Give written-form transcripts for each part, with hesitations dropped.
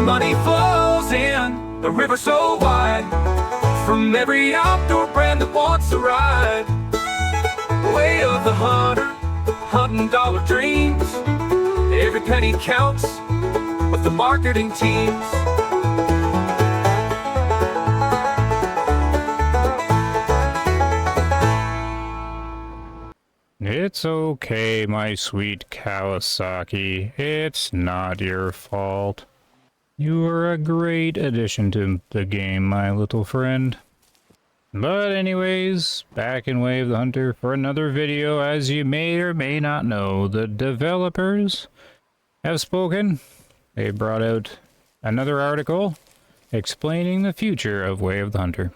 money flows in, the river so wide, from every outdoor brand that wants to ride. Way of the hunter, hunting dollar dreams. Every penny counts with the marketing teams. It's okay, my sweet Kawasaki. It's not your fault. You are a great addition to the game, my little friend. But anyways, back in Way of the Hunter for another video. As you may or may not know, the developers have spoken. They brought out another article explaining the future of Way of the Hunter.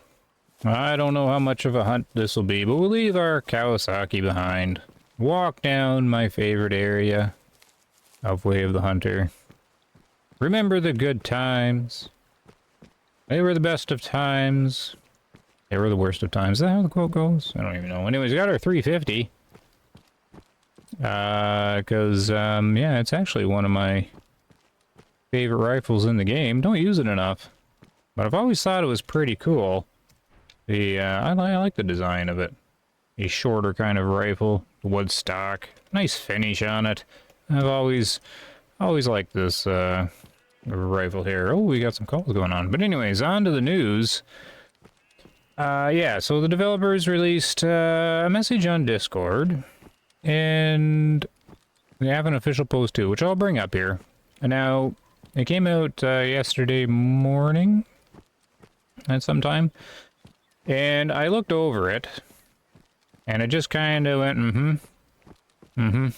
I don't know how much of a hunt this will be, but we'll leave our Kawasaki behind. Walk down my favorite area of Way of the Hunter. Remember the good times. They were the best of times. They were the worst of times. Is that how the quote goes? I don't even know. Anyways, we got our 350. Yeah, it's actually one of my favorite rifles in the game. Don't use it enough. But I've always thought it was pretty cool. I like the design of it. A shorter kind of rifle, wood stock, nice finish on it. I've always liked this rifle here. Oh, we got some calls going on. But anyways, on to the news. Yeah, so the developers released a message on Discord, and they have an official post too, which I'll bring up here. And now, it came out yesterday morning at some time. And I looked over it, and it just kind of went, and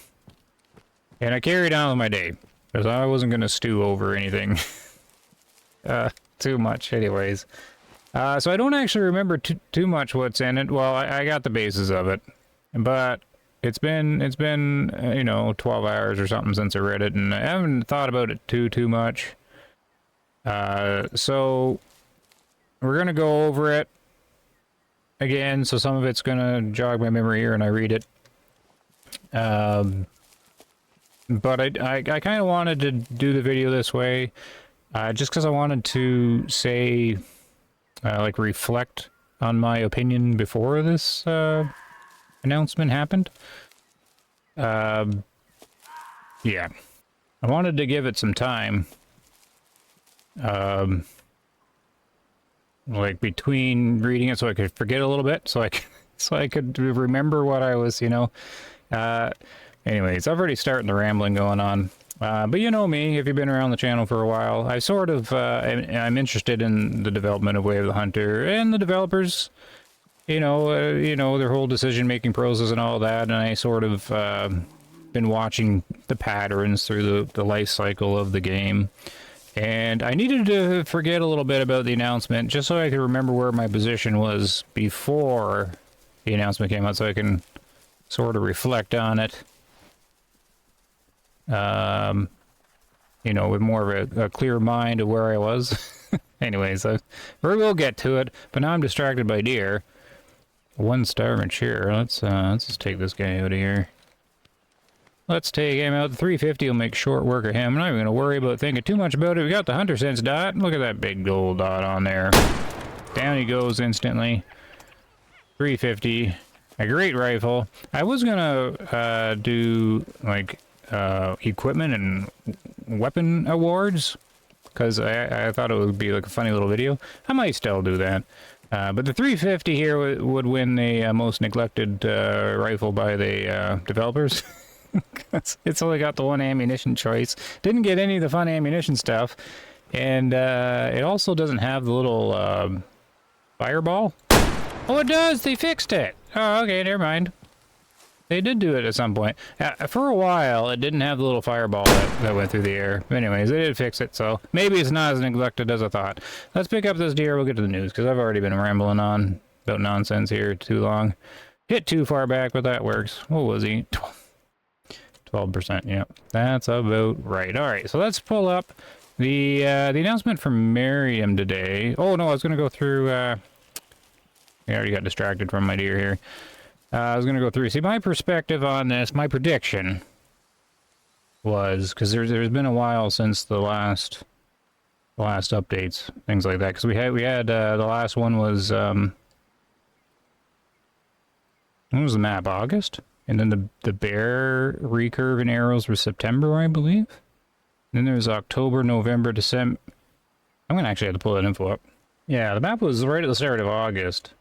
I carried on with my day, because I wasn't going to stew over anything too much anyways. So I don't actually remember too much what's in it. Well, I got the basis of it, but it's been you know, 12 hours or something since I read it, and I haven't thought about it too much. So we're going to go over it again, so some of it's gonna jog my memory here and I read it. But I kind of wanted to do the video this way, just because I wanted to say, like, reflect on my opinion before this announcement happened. Yeah, I wanted to give it some time. Like between reading it, so I could forget a little bit, so I could remember what I was, you know. Anyways, I've already started the rambling going on. But you know me, if you've been around the channel for a while, I sort of I'm interested in the development of Way of the Hunter and the developers. You know, their whole decision-making process and all that, and I sort of been watching the patterns through the life cycle of the game. And I needed to forget a little bit about the announcement, just so I could remember where my position was before the announcement came out, so I can sort of reflect on it. You know, with more of a clear mind of where I was. Anyways, we'll get to it, but now I'm distracted by deer. 1-star mature. Let's just take this guy out of here. Let's take him out. The 350 will make short work of him. I'm not even going to worry about thinking too much about it. We got the Hunter Sense dot. Look at that big gold dot on there. Down he goes instantly. 350. A great rifle. I was going to do, like, equipment and weapon awards, because I thought it would be like a funny little video. I might still do that. But the 350 here would win the most neglected rifle by the developers. It's only got the one ammunition choice. Didn't get any of the fun ammunition stuff. And it also doesn't have the little fireball. Oh, it does! They fixed it! Oh, okay, never mind. They did do it at some point. For a while, it didn't have the little fireball that went through the air. Anyways, they did fix it, so maybe it's not as neglected as I thought. Let's pick up this deer. We'll get to the news, because I've already been rambling on about nonsense here too long. Hit too far back, but that works. What was he? 12%, yeah. That's about right. Alright, so let's pull up the announcement from Merriam today. Oh, no, I was going to go through... I already got distracted from my deer here. I was going to go through. See, my perspective on this, my prediction was, because there's been a while since the last the last updates, things like that. Because we had the last one was when was the map? August, and then the bear recurve and arrows were September, I believe. Then there's October, November, December. I'm gonna actually have to pull that info up. Yeah, the map was right at the start of August,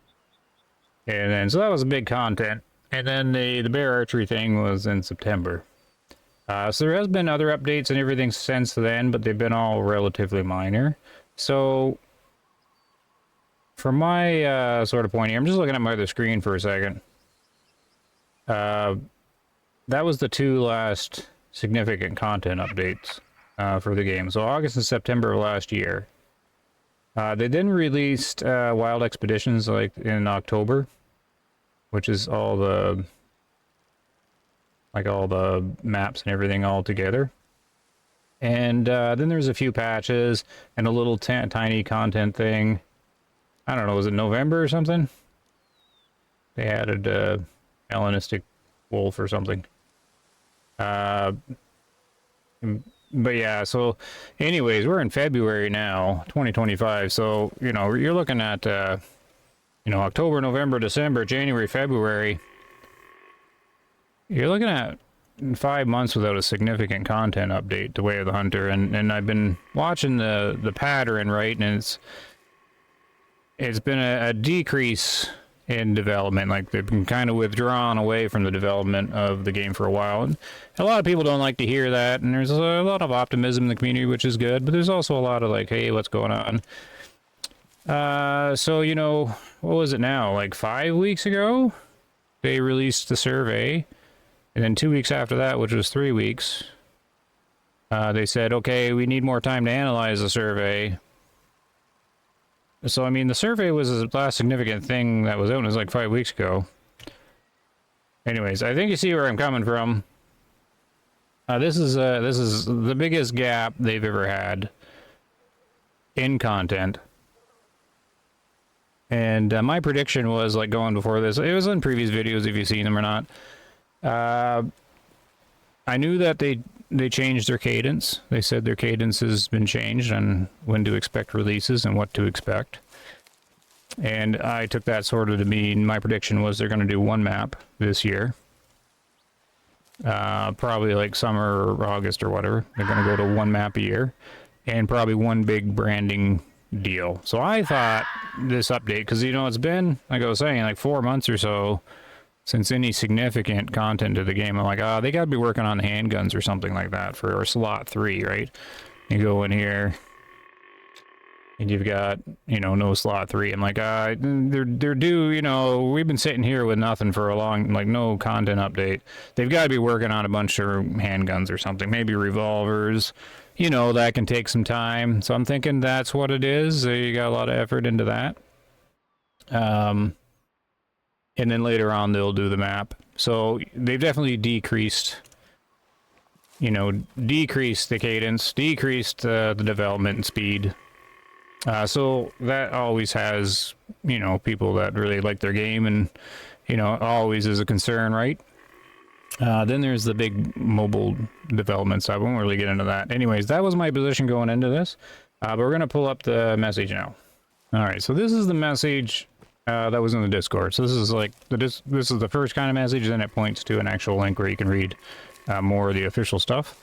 and then so that was a big content. And then the bear archery thing was in September. So there has been other updates and everything since then, but they've been all relatively minor. So from my sort of point here, I'm just looking at my other screen for a second. That was the two last significant content updates for the game. So August and September of last year. They then released Wild Expeditions like in October, which is all the maps and everything all together. And then there's a few patches and a little tiny content thing. I don't know, was it November or something? They added Hellenistic wolf or something. But yeah, so anyways, we're in February now, 2025. So, you know, you're looking at, you know, October, November, December, January, February. You're looking at 5 months without a significant content update to Way of the Hunter. And I've been watching the pattern, right? And it's been a decrease in development. Like, they've been kind of withdrawn away from the development of the game for a while. And a lot of people don't like to hear that, and there's a lot of optimism in the community, which is good, but there's also a lot of like, hey, what's going on? So, you know, what was it now? Like 5 weeks ago, they released the survey, and then 2 weeks after that, which was 3 weeks, they said, okay, we need more time to analyze the survey. So, I mean, the survey was the last significant thing that was out. It was like 5 weeks ago. Anyways, I think you see where I'm coming from. This is the biggest gap they've ever had in content. And my prediction was, like, going before this. It was in previous videos, if you've seen them or not. I knew that they changed their cadence. They said their cadence has been changed on when to expect releases and what to expect. And I took that sort of to mean my prediction was they're going to do one map this year. Probably like summer or August or whatever. They're going to go to one map a year. And probably one big branding deal. So I thought this update, because, you know, it's been, like I was saying, like 4 months or so since any significant content to the game. I'm like, oh, they got to be working on handguns or something like that for slot 3, right? You go in here, and you've got, you know, no slot 3. I'm like, they're due, you know, we've been sitting here with nothing for a long, like, no content update. They've got to be working on a bunch of handguns or something, maybe revolvers. You know, that can take some time. So I'm thinking that's what it is. You got a lot of effort into that. And then later on, they'll do the map. So they've definitely decreased, you know, decreased the cadence, decreased the development and speed. So that always has, you know, people that really like their game, and, you know, always is a concern, right? Then there's the big mobile development side. I won't really get into that. Anyways, that was my position going into this. But we're going to pull up the message now. All right, so this is the message that was in the Discord. So this is like this is the first kind of message, then it points to an actual link where you can read more of the official stuff.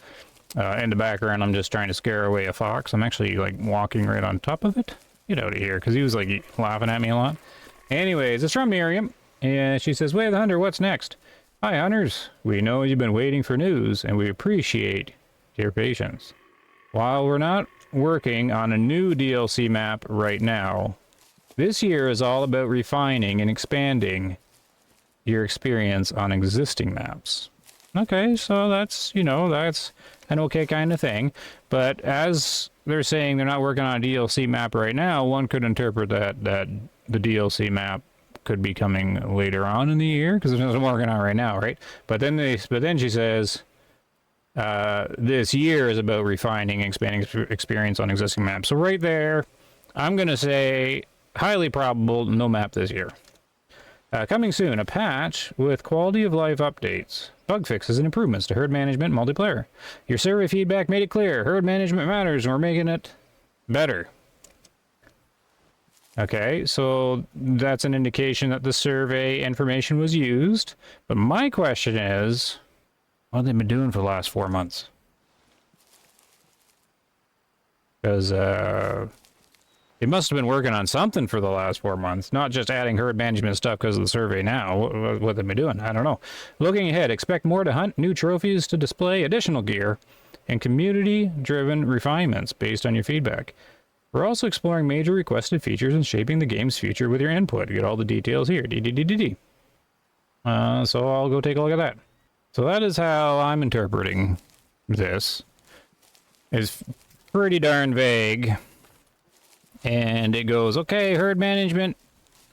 In the background, I'm just trying to scare away a fox. I'm actually like walking right on top of it. Get out of here, because he was like laughing at me a lot. Anyways, it's from Miriam, and she says, "Way of the Hunter, what's next? Hi, hunters. We know you've been waiting for news, and we appreciate your patience. While we're not working on a new DLC map right now, this year is all about refining and expanding your experience on existing maps." Okay, so that's, you know, that's an okay kind of thing. But as they're saying they're not working on a DLC map right now, one could interpret that the DLC map could be coming later on in the year, because there's nothing working on right now, right? But then she says this year is about refining and expanding experience on existing maps. So right there, I'm going to say highly probable no map this year. Coming soon, a patch with quality of life updates, bug fixes, and improvements to herd management and multiplayer. Your survey feedback made it clear herd management matters, and we're making it Better. Okay, so that's an indication that the survey information was used. But my question is, what have they been doing for the last 4 months? Because they must have been working on something for the last 4 months, not just adding herd management stuff because of the survey now. What they've been doing, I don't know. Looking ahead, expect more to hunt, new trophies to display, additional gear, and community-driven refinements based on your feedback. We're also exploring major requested features and shaping the game's future with your input. Get all the details here. So I'll go take a look at that. So that is how I'm interpreting this. It's pretty darn vague. And it goes, okay, herd management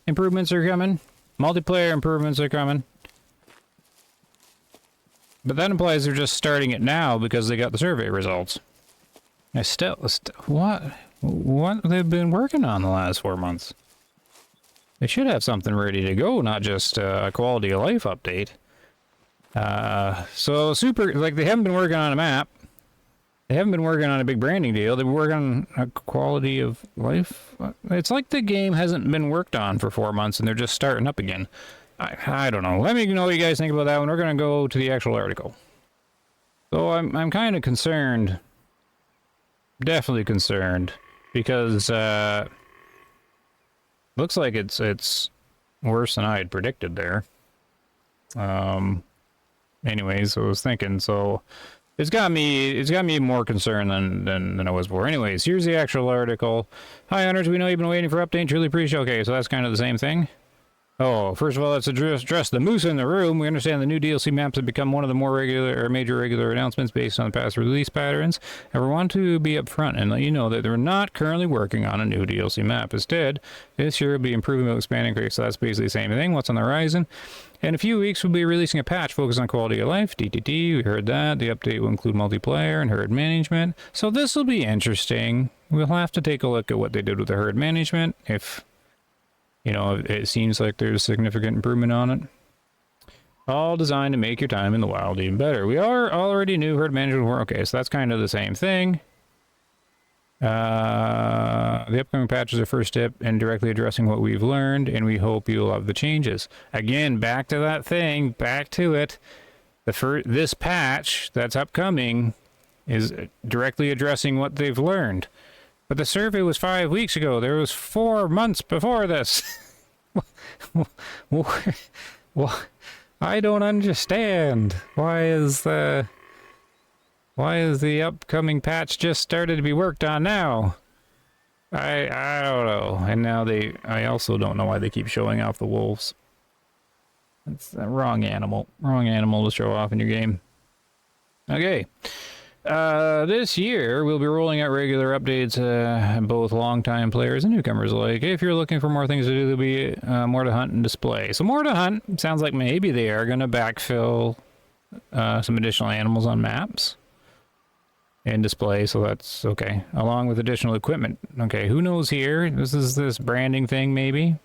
improvements are coming. Multiplayer improvements are coming. But that implies they're just starting it now because they got the survey results. What they've been working on the last 4 months? They should have something ready to go, not just a quality of life update. So super, like they haven't been working on a map. They haven't been working on a big branding deal. They've been working on a quality of life. It's like the game hasn't been worked on for 4 months and they're just starting up again. I don't know. Let me know what you guys think about that when we're going to go to the actual article. So I'm kind of concerned. Definitely concerned. Because looks like it's worse than I had predicted there. Anyways, I was thinking, so it's got me more concerned than I was before. Anyways, here's the actual article. Hi hunters, we know you've been waiting for updates, really appreciate. Okay, so that's kind of the same thing. Oh, first of all, let's address the moose in the room. We understand the new DLC maps have become one of the more major regular announcements based on past release patterns, and we want to be upfront and let you know that they're not currently working on a new DLC map. Instead, this year will be improving and expanding creeks, so that's basically the same thing. What's on the horizon? In a few weeks, we'll be releasing a patch focused on quality of life. we heard that. The update will include multiplayer and herd management. So this will be interesting. We'll have to take a look at what they did with the herd management, if... you know, it seems like there's significant improvement on it. All designed to make your time in the wild even better. We already knew herd management work. Okay, so that's kind of the same thing. The upcoming patch is our first step in directly addressing what we've learned, and we hope you'll love the changes. Again, back to that thing, back to it. This patch that's upcoming is directly addressing what they've learned. But the survey was 5 weeks ago. There was 4 months before this. Well, I don't understand. Why is the upcoming patch just started to be worked on now? I don't know. And now I also don't know why they keep showing off the wolves. It's the wrong animal. Wrong animal to show off in your game. Okay. This year, we'll be rolling out regular updates, both long-time players and newcomers alike. If you're looking for more things to do, there'll be more to hunt and display. So more to hunt. Sounds like maybe they are going to backfill some additional animals on maps and display, so that's okay. Along with additional equipment. Okay, who knows here? This is this branding thing, maybe?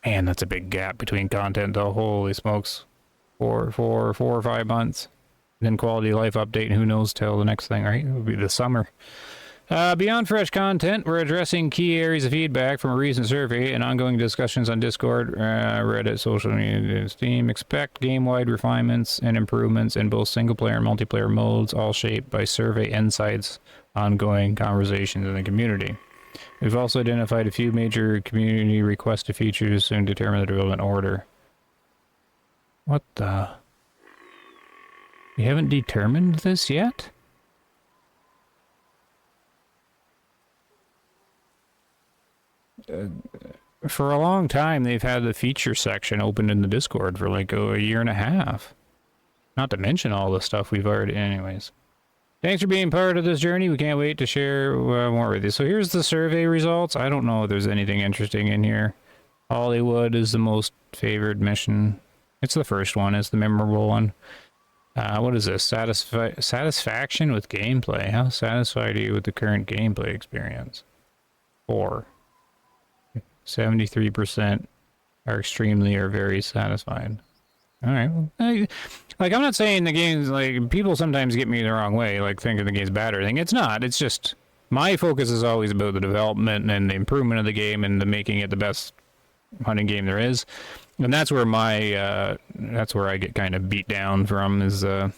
Man, that's a big gap between content, though. Holy smokes. 4 or 5 months. Then quality of life update, and who knows till the next thing, right? It'll be the summer. Beyond fresh content, we're addressing key areas of feedback from a recent survey and ongoing discussions on Discord, Reddit, social media, and Steam. Expect game-wide refinements and improvements in both single-player and multiplayer modes, all shaped by survey insights, ongoing conversations in the community. We've also identified a few major community requested features and determine the development order. What the... You haven't determined this yet? For a long time, they've had the feature section open in the Discord for like a year and a half. Not to mention all the stuff we've already... Anyways. Thanks for being part of this journey. We can't wait to share more with you. So here's the survey results. I don't know if there's anything interesting in here. Hollywood is the most favored mission. It's the first one. It's the memorable one. What is this? Satisfaction with gameplay. How satisfied are you with the current gameplay experience? 4. 73% are extremely or very satisfied. Alright. Well, like, I'm not saying the game's, like, people sometimes get me the wrong way, like, thinking the game's bad or anything. It's not. It's just, my focus is always about the development and the improvement of the game and the making it the best hunting game there is. And that's where that's where I get kind of beat down from, is where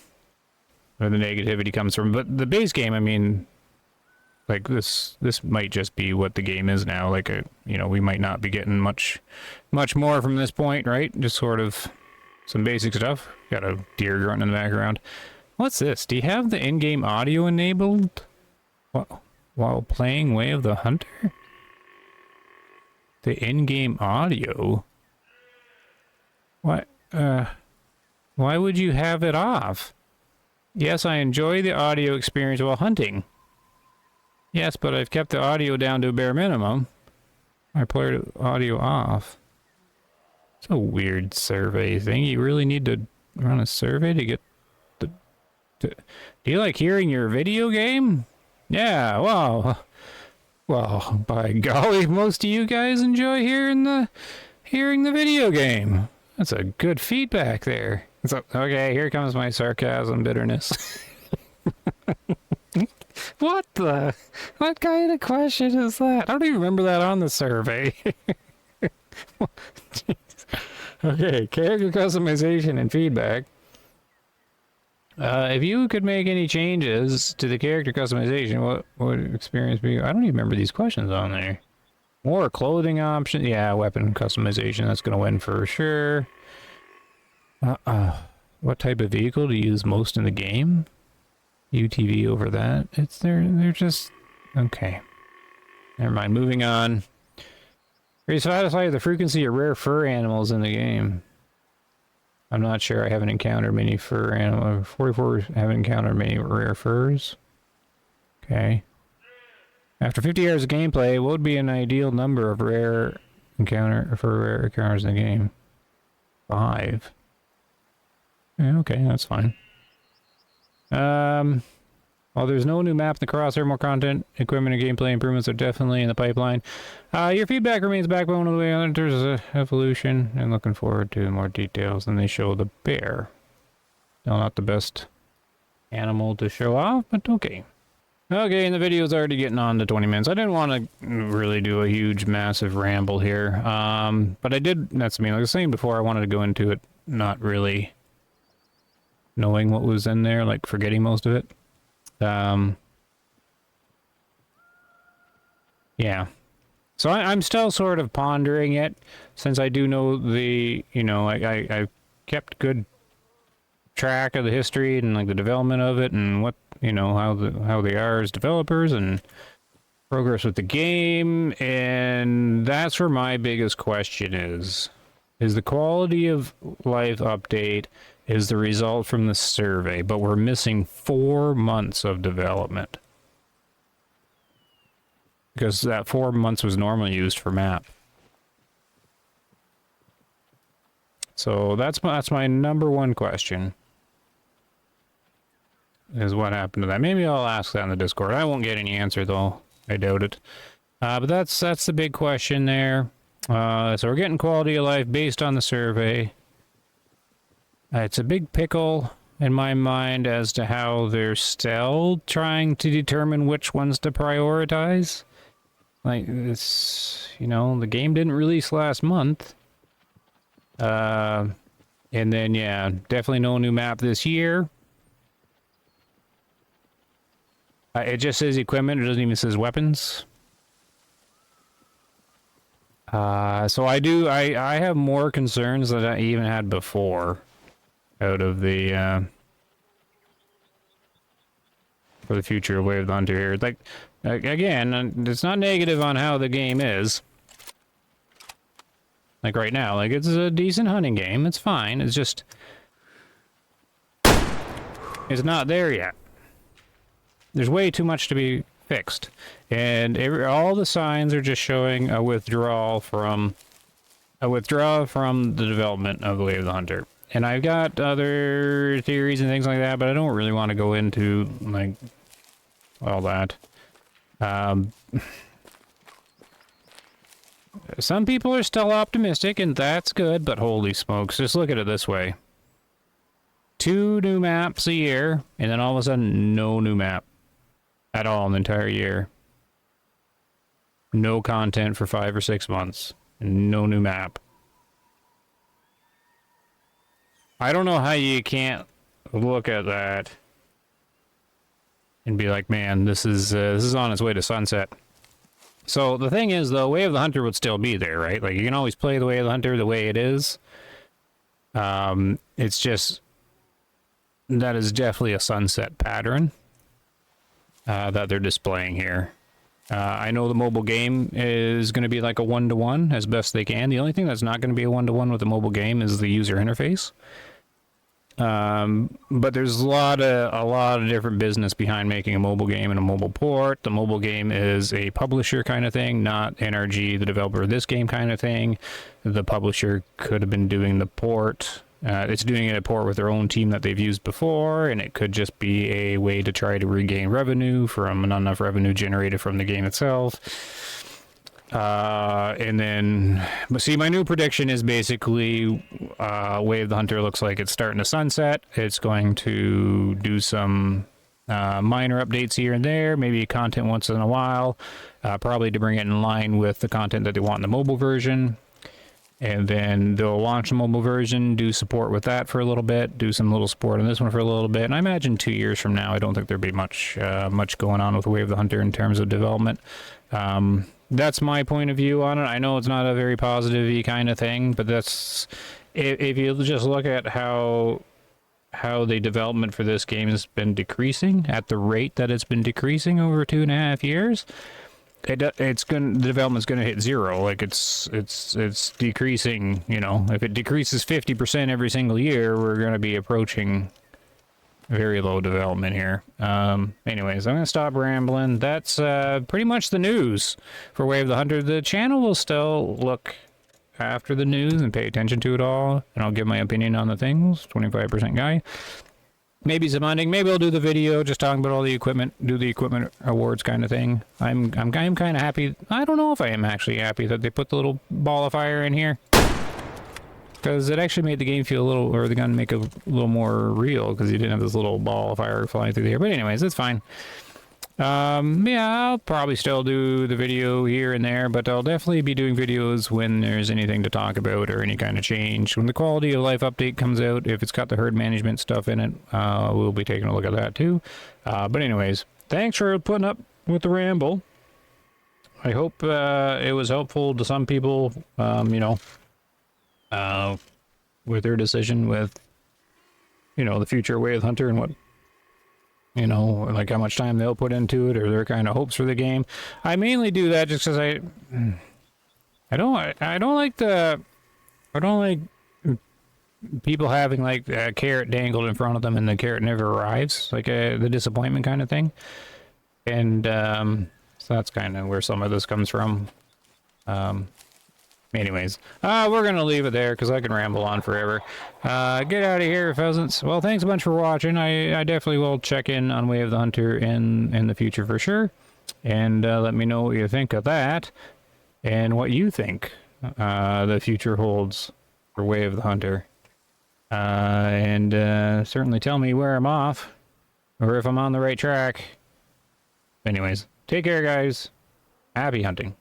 the negativity comes from. But the base game, I mean, like this might just be what the game is now. Like, we might not be getting much more from this point, right? Just sort of some basic stuff. Got a deer grunting in the background. What's this? Do you have the in-game audio enabled while playing Way of the Hunter? The in-game audio? What? Why would you have it off? Yes, I enjoy the audio experience while hunting. Yes, but I've kept the audio down to a bare minimum. I played audio off. It's a weird survey thing. You really need to run a survey to get the... Do you like hearing your video game? Yeah, well, by golly, most of you guys enjoy hearing the video game. That's a good feedback there. Okay, here comes my sarcasm bitterness. What kind of question is that? I don't even remember that on the survey. Okay, character customization and feedback. If you could make any changes to the character customization, what would experience be? I don't even remember these questions on there. More clothing options. Yeah, weapon customization. That's going to win for sure. What type of vehicle to use most in the game? UTV over that. They're just... Okay. Never mind. Moving on. Are you satisfied with the frequency of rare fur animals in the game? I'm not sure. I haven't encountered many fur animals. 44 haven't encountered many rare furs. Okay. After 50 hours of gameplay, what would be an ideal number of rare encounters in the game? 5. Yeah, okay, that's fine. While there's no new map in the crosshair, more content, equipment, and gameplay improvements are definitely in the pipeline. Your feedback remains backbone of the way Hunter's evolution, and looking forward to more details. And they show the bear. Still not the best animal to show off, but okay. Okay, and the video's already getting on to 20 minutes. I didn't want to really do a huge, massive ramble here. But I did, that's me, like I was saying before, I wanted to go into it not really knowing what was in there, like forgetting most of it. Yeah. So I'm still sort of pondering it, since I do know the, I've kept good track of the history and like the development of it and what, how they are as developers and progress with the game. And that's where my biggest question is the quality of life update is the result from the survey, but we're missing 4 months of development. Because that 4 months was normally used for map. So that's my number one question. Is what happened to that. Maybe I'll ask that in the Discord. I won't get any answer though. I doubt it. But that's the big question there. So we're getting quality of life based on the survey. It's a big pickle in my mind as to how they're still trying to determine which ones to prioritize. Like, it's, the game didn't release last month. And then, yeah, definitely no new map this year. It just says equipment, it doesn't even says weapons. So I have more concerns than I even had before. Out of the, for the future of Way of the Hunter here. Like, again, it's not negative on how the game is. Like right now, like it's a decent hunting game, it's fine, it's just... It's not there yet. There's way too much to be fixed. And all the signs are just showing a withdrawal from the development of the Way of the Hunter. And I've got other theories and things like that, but I don't really want to go into, like, all that. Some people are still optimistic, and that's good, but holy smokes, just look at it this way. 2 new maps a year, and then all of a sudden, no new map at all in the entire year. no content for 5 or 6 months, and no new map. I don't know how you can't look at that and be like, man, this is on its way to sunset. So the thing is, though, Way of the Hunter would still be there, right? Like, you can always play the Way of the Hunter the way it is. It's just, that is definitely a sunset pattern that they're displaying here. I know the mobile game is going to be like a 1-to-1 as best they can. The only thing that's not going to be a 1-to-1 with the mobile game is the user interface. But there's a lot of different business behind making a mobile game and a mobile port. The mobile game is a publisher kind of thing, not NRG, the developer of this game kind of thing. The publisher could have been doing the port. It's doing a port with their own team that they've used before, and it could just be a way to try to regain revenue from not enough revenue generated from the game itself. And then, but see, my new prediction is basically Way of the Hunter looks like it's starting to sunset. It's going to do some minor updates here and there, maybe content once in a while, probably to bring it in line with the content that they want in the mobile version. And then they'll launch a mobile version, do support with that for a little bit, do some little support on this one for a little bit. And I imagine 2 years from now, I don't think there'll be much going on with Way of the Hunter in terms of development. That's my point of view on it. I know it's not a very positive-y kind of thing, but that's, if you just look at how the development for this game has been decreasing at the rate that it's been decreasing over 2.5 years, the development's gonna hit zero. Like it's decreasing. You know, if it decreases 50% every single year, we're gonna be approaching very low development here. Anyways, I'm gonna stop rambling. That's pretty much the news for Way of the Hunter. The channel will still look after the news and pay attention to it all, and I'll give my opinion on the things. 25% guy. Maybe some hunting. Maybe I'll do the video just talking about all the equipment, do the equipment awards kind of thing. I'm kind of happy. I don't know if I am actually happy that they put the little ball of fire in here, because it actually made the game feel a little, or the gun make a little more real, because you didn't have this little ball of fire flying through the air. But anyways, it's fine. Yeah, I'll probably still do the video here and there, but I'll definitely be doing videos when there's anything to talk about or any kind of change. When the quality of life update comes out, if it's got the herd management stuff in it, we'll be taking a look at that too. But anyways, thanks for putting up with the ramble. I hope it was helpful to some people, you know, with their decision with, you know, the future Way of the Hunter and what, you know, like how much time they'll put into it or their kind of hopes for the game. I mainly do that just because I don't like people having like a carrot dangled in front of them and the carrot never arrives, like the disappointment kind of thing. And so that's kind of where some of this comes from. Anyways, we're going to leave it there because I can ramble on forever. Get out of here, pheasants. Well, thanks a bunch for watching. I definitely will check in on Way of the Hunter in the future for sure. And let me know what you think of that and what you think the future holds for Way of the Hunter. And certainly tell me where I'm off or if I'm on the right track. Anyways, take care, guys. Happy hunting.